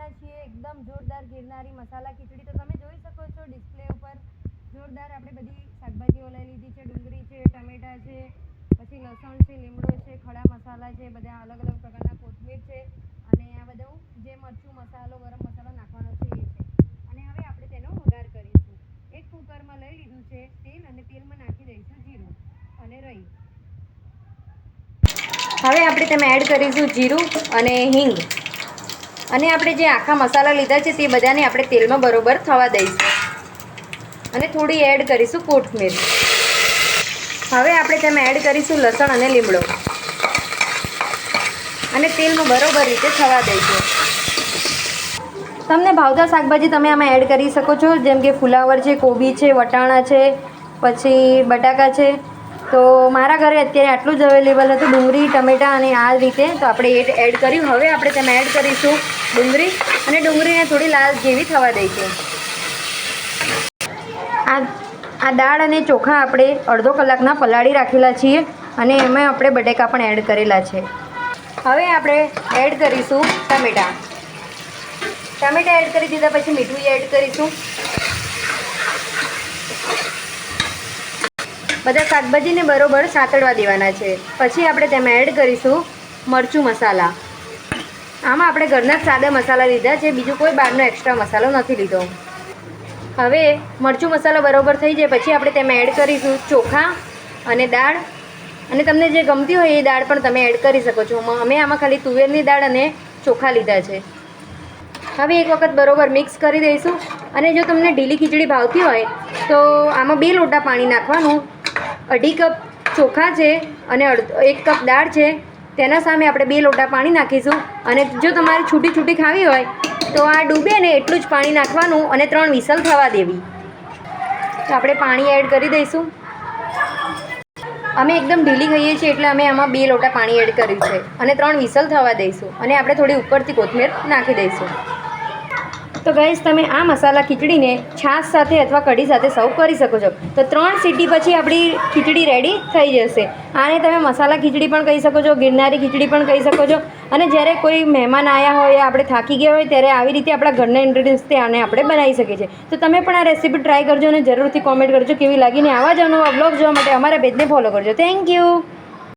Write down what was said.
રહ્યા છીએ એકદમ જોરદાર ગિરનારી મસાલા ખીચડી. તો તમે જોઈ શકો છો ડિસ્પ્લે ઉપર જોરદાર આપણે બધી શાકભાજીઓ લઈ લીધી છે. ડુંગળી છે, ટમેટા છે, પછી લસણ છે, લીમડો છે, ખડા મસાલા છે, બધા અલગ અલગ પ્રકારના કોથમીર છે અને આ બધું જે મરચું મસાલો ગરમ મસાલો નાખવાનો છે એ છે. અને હવે આપણે તેનો વઘાર કરીશું. એક કુકરમાં લઈ લીધું છે તેલ અને તેલમાં નાખી દઈશું જીરું અને રાઈ. હવે આપણે તેમાં એડ કરીશું જીરું અને હિંગ અને આપણે જે આખા મસાલા લીધા છે તે બધાને આપણે તેલમાં બરોબર થવા દઈશું અને થોડી એડ કરીશું કોથમીર. હવે આપણે તેમાં એડ કરીશું લસણ અને લીમડો અને તેલમાં બરોબર રીતે થવા દઈશું. તમને ભાવતા શાકભાજી તમે આમાં એડ કરી શકો છો, જેમ કે ફુલાવર છે, કોબી છે, વટાણા છે, પછી બટાકા છે. તો મારા ઘરે અત્યારે આટલું જ અવેલેબલ હતું, ડુંગળી, ટમેટાં અને આ રીતે. તો આપણે એ એડ કર્યું. હવે આપણે તેમાં એડ કરીશું ડુંગળી અને ડુંગળીને થોડી લાલ જેવી થવા દઈશું. આ દાળ અને ચોખા આપણે અડધો કલાકના પલાળી રાખેલા છીએ અને એમાં આપણે બટેકા પણ એડ કરેલા છે. હવે આપણે એડ કરીશું ટમેટાં એડ કરી દીધા પછી મીઠું એડ કરીશું. બધા શાકભાજીને બરોબર સાતળવા દેવાના છે. પછી આપણે તેમાં એડ કરીશું મરચું મસાલા. આમાં આપણે ઘરના જ સાદા મસાલા લીધા છે, બીજું કોઈ બહારનો એક્સ્ટ્રા મસાલો નથી લીધો. હવે મરચું મસાલો બરોબર થઈ જાય પછી આપણે તેમાં એડ કરીશું ચોખા અને દાળ. અને તમને જે ગમતી હોય એ દાળ પણ તમે એડ કરી શકો છો. અમે આમાં ખાલી તુવેરની દાળ અને ચોખા લીધા છે. હવે એક વખત બરોબર મિક્સ કરી દઈશું. અને જો તમને ઢીલી ખીચડી ભાવતી હોય તો આમાં 2 લોટા પાણી નાખવાનું. 2.5 કપ ચોખા છે અને 1 કપ દાળ છે, તેના સામે આપણે 2 લોટા પાણી નાખીશું. અને જો તમારે છૂટી છૂટી ખાવી હોય તો આ ડૂબે ને એટલું જ પાણી નાખવાનું અને 3 વિસલ થવા દેવી. તો આપણે પાણી એડ કરી દઈશું. અમે એકદમ ઢીલી ખાઈએ છીએ એટલે અમે આમાં 2 લોટા પાણી એડ કર્યું છે અને 3 વિસલ થવા દઈશું. અને આપણે થોડી ઉપરથી કોથમીર નાખી દઈશું. તો ગાઈસ, તમે આ મસાલા ખીચડીને છાશ સાથે અથવા કઢી સાથે સર્વ કરી શકો છો. તો 3 સીટી પછી આપણી ખીચડી રેડી થઈ જશે. આને તમે મસાલા ખીચડી પણ કહી શકો છો, ગિરનારી ખીચડી પણ કહી શકો છો. અને જ્યારે કોઈ મહેમાન આવ્યા હોય, આપણે થાકી ગયા હોય, ત્યારે આવી રીતે આપણા ઘરના ઇન્ગ્રીડિયન્ટ્સથી આને આપણે બનાવી શકીએ છીએ. તો તમે પણ આ રેસીપી ટ્રાય કરજો અને જરૂરથી કોમેન્ટ કરજો કેવી લાગીને. આવા જ અવનવા બ્લોગ જોવા માટે અમારા પેજને ફોલો કરજો. Thank you.